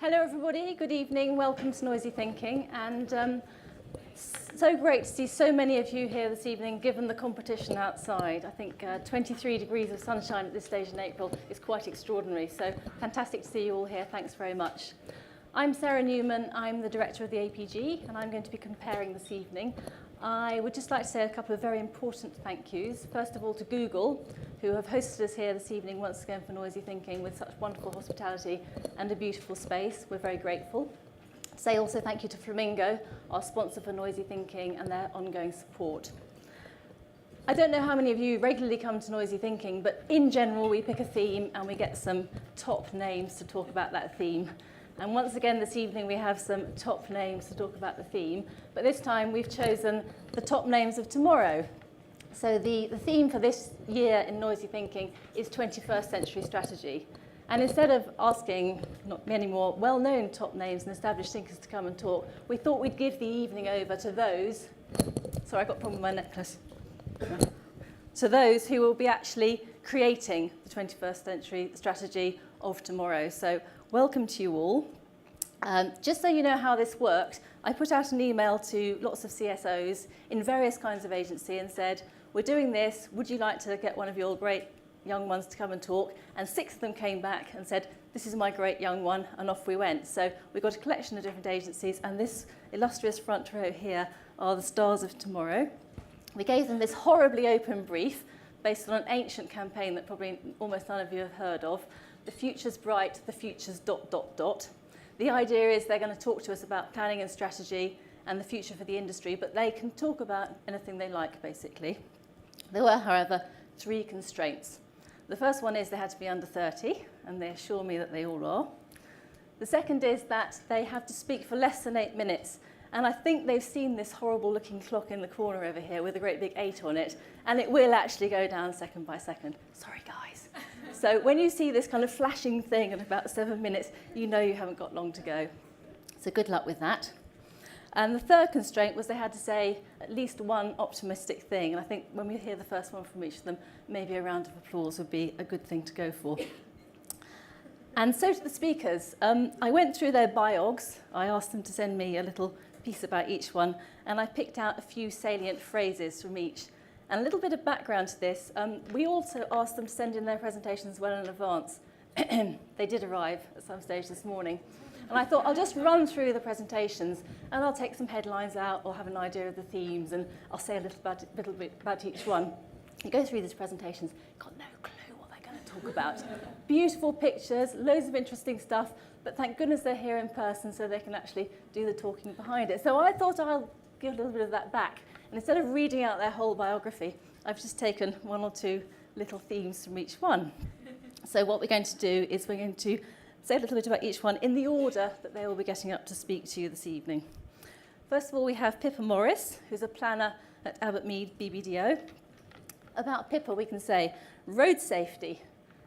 Hello everybody, good evening, welcome to Noisy Thinking, and so great to see so many of you here this evening given the competition outside. I think 23 degrees of sunshine at this stage in April is quite extraordinary, so fantastic to see you all here, thanks very much. I'm Sarah Newman, I'm the director of the APG, and I'm going to be comparing this evening. I would just like to say a couple of very important thank yous. First of all to Google, who have hosted us here this evening once again for Noisy Thinking with such wonderful hospitality and a beautiful space. We're very grateful. Say also thank you to Flamingo, our sponsor for Noisy Thinking, and their ongoing support. I don't know how many of you regularly come to Noisy Thinking, but in general we pick a theme and we get some top names to talk about that theme. And once again this evening we have some top names to talk about the theme, but this time we've chosen the top names of tomorrow. So the theme for this year in Noisy Thinking is 21st century strategy. And instead of asking not many more well-known top names and established thinkers to come and talk, we thought we'd give the evening over to those, sorry, I got a problem with my necklace, to those who will be actually creating the 21st century strategy of tomorrow. So welcome to you all. Just so you know how this worked, I put out an email to lots of CSOs in various kinds of agency and said, we're doing this, would you like to get one of your great young ones to come and talk? And 6 of them came back and said, this is my great young one, and off we went. So we got a collection of different agencies, and this illustrious front row here are the stars of tomorrow. We gave them this horribly open brief based on an ancient campaign that probably almost none of you have heard of. The future's bright, the future's ... The idea is they're going to talk to us about planning and strategy and the future for the industry, but they can talk about anything they like, basically. There were, however, 3 constraints. The first one is they had to be under 30, and they assure me that they all are. The second is that they have to speak for less than 8 minutes, and I think they've seen this horrible-looking clock in the corner over here with a great big 8 on it, and it will actually go down second by second. Sorry, guys. So when you see this kind of flashing thing at about 7 minutes, you know you haven't got long to go. So good luck with that. And the third constraint was they had to say at least one optimistic thing. And I think when we hear the first one from each of them, maybe a round of applause would be a good thing to go for. And so to the speakers. I went through their biogs. I asked them to send me a little piece about each one. And I picked out a few salient phrases from each. And a little bit of background to this. We also asked them to send in their presentations well in advance. They did arrive at some stage this morning. And I thought I'll just run through the presentations and I'll take some headlines out or have an idea of the themes, and I'll say a little bit about each one. You go through these presentations, got no clue what they're going to talk about. Beautiful pictures, loads of interesting stuff, but thank goodness they're here in person so they can actually do the talking behind it. So I thought I'll give a little bit of that back. And instead of reading out their whole biography, I've just taken 1 or 2 little themes from each one. So what we're going to do is we're going to say a little bit about each one in the order that they will be getting up to speak to you this evening. First of all, we have Pippa Morris, who's a planner at Abbott Mead BBDO. About Pippa, we can say road safety,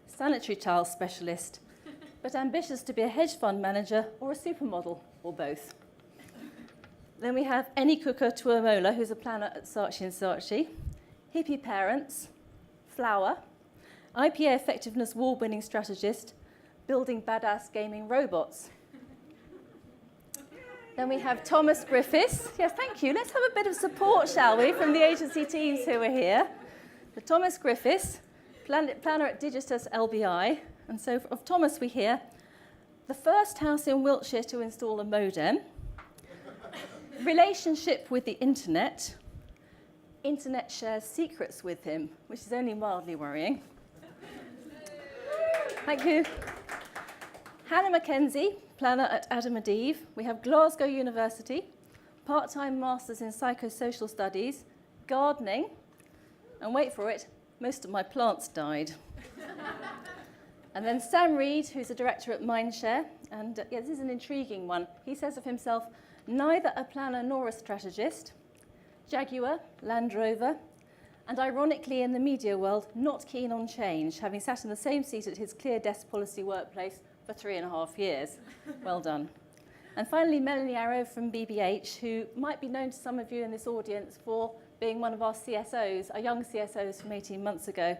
sanitary tile specialist, but ambitious to be a hedge fund manager or a supermodel, or both. Then we have Eni Kuka Tuamola, who's a planner at Saatchi & Saatchi. Hippie parents, flower, IPA effectiveness award-winning strategist, building badass gaming robots. Then we have Thomas Griffiths. Yes, thank you. Let's have a bit of support, shall we, from the agency teams who are here. So Thomas Griffiths, planner at Digitus LBI. And so of Thomas we hear, the first house in Wiltshire to install a modem, relationship with the internet shares secrets with him, which is only mildly worrying. Thank you. Hannah Mackenzie, planner at Adam and Eve. We have Glasgow University, part-time masters in psychosocial studies, gardening, and wait for it, most of my plants died. And then Sam Reed, who's a director at Mindshare, and this is an intriguing one. He says of himself, neither a planner nor a strategist, Jaguar, Land Rover, and ironically in the media world, not keen on change, having sat in the same seat at his clear desk policy workplace for 3.5 years. Well done. And finally, Melanie Arrow from BBH, who might be known to some of you in this audience for being one of our CSOs, our young CSOs from 18 months ago.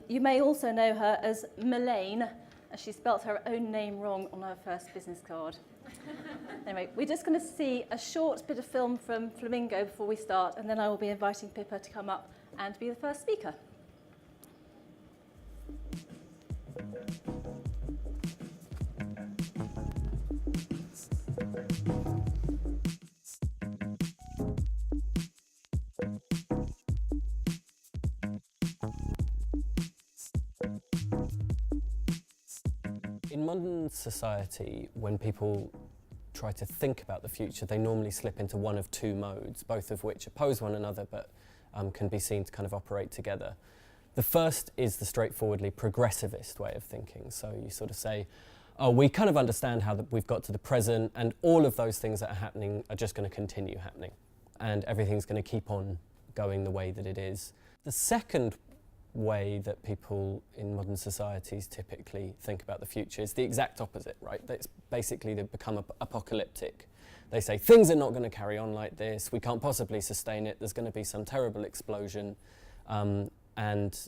You may also know her as Melaine, as she spelt her own name wrong on her first business card. Anyway, we're just going to see a short bit of film from Flamingo before we start, and then I will be inviting Pippa to come up and be the first speaker. In modern society, when people try to think about the future, they normally slip into one of two modes, both of which oppose one another but can be seen to kind of operate together. The first is the straightforwardly progressivist way of thinking. So you sort of say, oh, we kind of understand how we've got to the present, and all of those things that are happening are just going to continue happening, and everything's going to keep on going the way that it is. The second way that people in modern societies typically think about the future is the exact opposite, right? It's basically they become apocalyptic. They say things are not going to carry on like this, we can't possibly sustain it, there's going to be some terrible explosion, and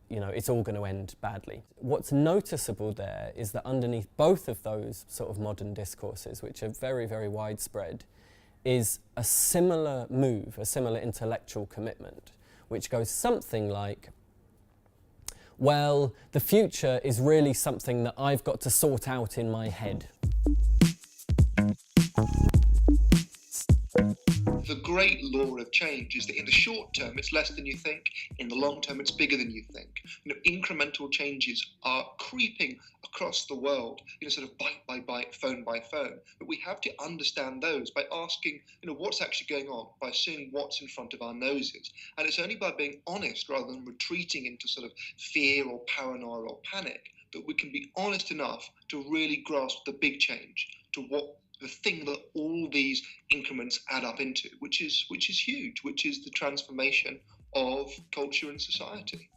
you know, it's all going to end badly. What's noticeable there is that underneath both of those sort of modern discourses, which are very, very widespread, is a similar move, a similar intellectual commitment, which goes something like, well, the future is really something that I've got to sort out in my head. The great law of change is that in the short term it's less than you think, in the long term it's bigger than you think. You know, incremental changes are creeping across the world, you know, sort of bite by bite, phone by phone. But we have to understand those by asking, you know, what's actually going on, by seeing what's in front of our noses. And it's only by being honest rather than retreating into sort of fear or paranoia or panic that we can be honest enough to really grasp the big change, to what the thing that all these increments add up into, which is huge, which is the transformation of culture and society.